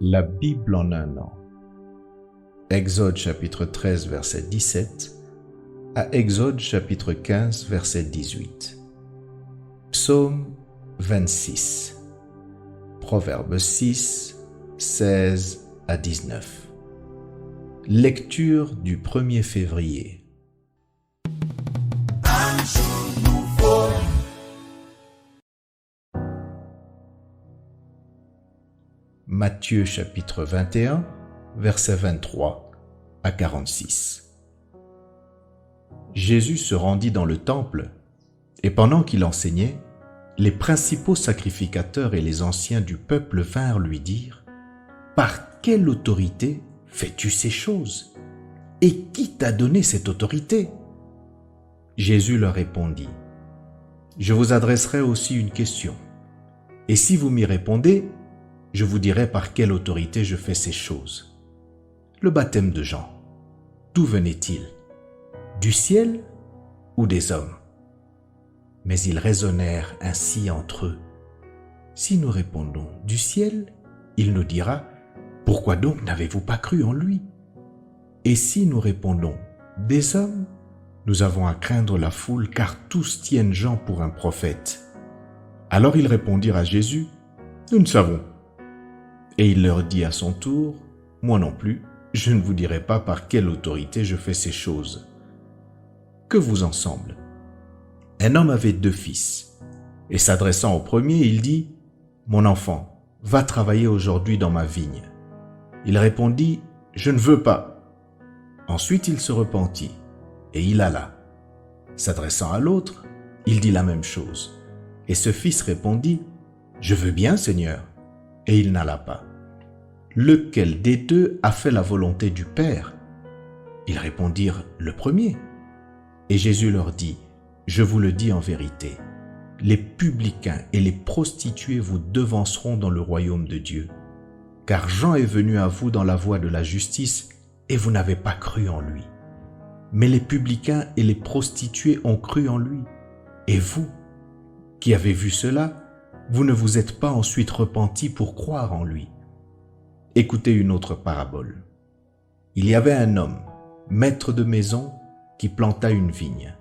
La Bible en un an. Exode chapitre 13 verset 17 à Exode chapitre 15 verset 18. Psaume 26. Proverbe 6, 16 à 19. Lecture du 1er février. Un jour nouveau. Matthieu chapitre 21, versets 23 à 46. Jésus se rendit dans le temple, et pendant qu'il enseignait, les principaux sacrificateurs et les anciens du peuple vinrent lui dire : « Par quelle autorité fais-tu ces choses ? Et qui t'a donné cette autorité ?» Jésus leur répondit : « Je vous adresserai aussi une question, et si vous m'y répondez, je vous dirai par quelle autorité je fais ces choses. Le baptême de Jean, d'où venait-il ? Du ciel ou des hommes ? » Mais ils raisonnèrent ainsi entre eux. Si nous répondons du ciel, il nous dira : pourquoi donc n'avez-vous pas cru en lui ? Et si nous répondons des hommes, nous avons à craindre la foule, car tous tiennent Jean pour un prophète. Alors ils répondirent à Jésus : nous ne savons. Et il leur dit à son tour : moi non plus, je ne vous dirai pas par quelle autorité je fais ces choses. Que vous en semble ? Un homme avait 2 fils, et s'adressant au premier, il dit : mon enfant, va travailler aujourd'hui dans ma vigne. Il répondit : je ne veux pas. Ensuite il se repentit, et il alla. S'adressant à l'autre, il dit la même chose. Et ce fils répondit : je veux bien, Seigneur. Et il n'alla pas. Lequel des 2 a fait la volonté du Père ? Ils répondirent : le premier. Et Jésus leur dit : je vous le dis en vérité, les publicains et les prostituées vous devanceront dans le royaume de Dieu. Car Jean est venu à vous dans la voie de la justice, et vous n'avez pas cru en lui. Mais les publicains et les prostituées ont cru en lui. Et vous, qui avez vu cela, vous ne vous êtes pas ensuite repentis pour croire en lui. Écoutez une autre parabole. Il y avait un homme, maître de maison, qui planta une vigne.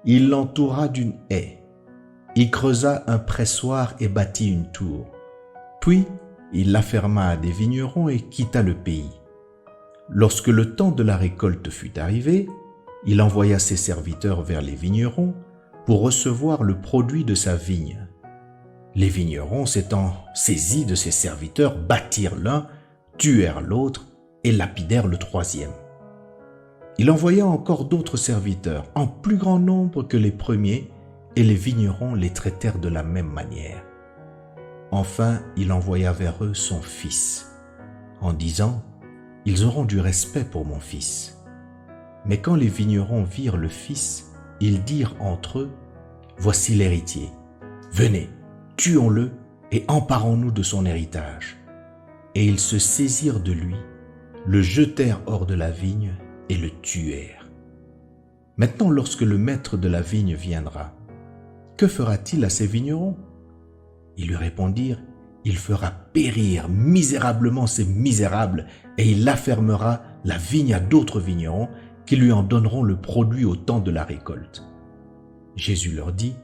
Il l'entoura d'une haie. Il creusa un pressoir et bâtit une tour. Puis, il la ferma à des vignerons et quitta le pays. Lorsque le temps de la récolte fut arrivé, il envoya ses serviteurs vers les vignerons pour recevoir le produit de sa vigne. Les vignerons, s'étant saisis de ses serviteurs, battirent l'un, tuèrent l'autre et lapidèrent le troisième. Il envoya encore d'autres serviteurs, en plus grand nombre que les premiers, et les vignerons les traitèrent de la même manière. Enfin, il envoya vers eux son fils, en disant : « Ils auront du respect pour mon fils. » Mais quand les vignerons virent le fils, ils dirent entre eux : « Voici l'héritier. Venez, tuons-le et emparons-nous de son héritage. » Et ils se saisirent de lui, le jetèrent hors de la vigne et le tuèrent. Maintenant, lorsque le maître de la vigne viendra, que fera-t-il à ces vignerons ? Ils lui répondirent : il fera périr misérablement ces misérables et il affermera la vigne à d'autres vignerons qui lui en donneront le produit au temps de la récolte. Jésus leur dit :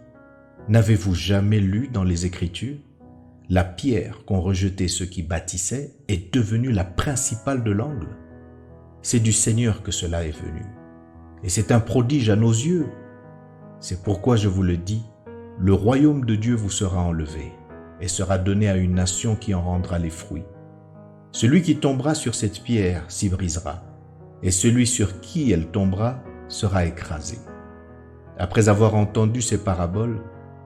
n'avez-vous jamais lu dans les Écritures ? La pierre qu'ont rejetée ceux qui bâtissaient est devenue la principale de l'angle. C'est du Seigneur que cela est venu, et c'est un prodige à nos yeux. C'est pourquoi je vous le dis, le royaume de Dieu vous sera enlevé et sera donné à une nation qui en rendra les fruits. Celui qui tombera sur cette pierre s'y brisera, et celui sur qui elle tombera sera écrasé. » Après avoir entendu ces paraboles,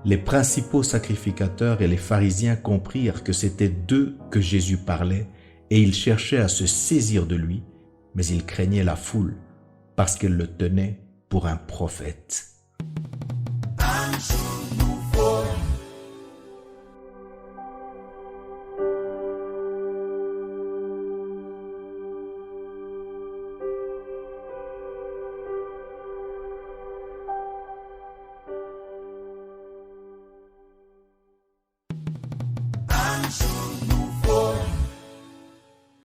les principaux sacrificateurs et les pharisiens comprirent que c'était d'eux que Jésus parlait, et ils cherchaient à se saisir de lui, mais ils craignaient la foule, parce qu'elle le tenait pour un prophète.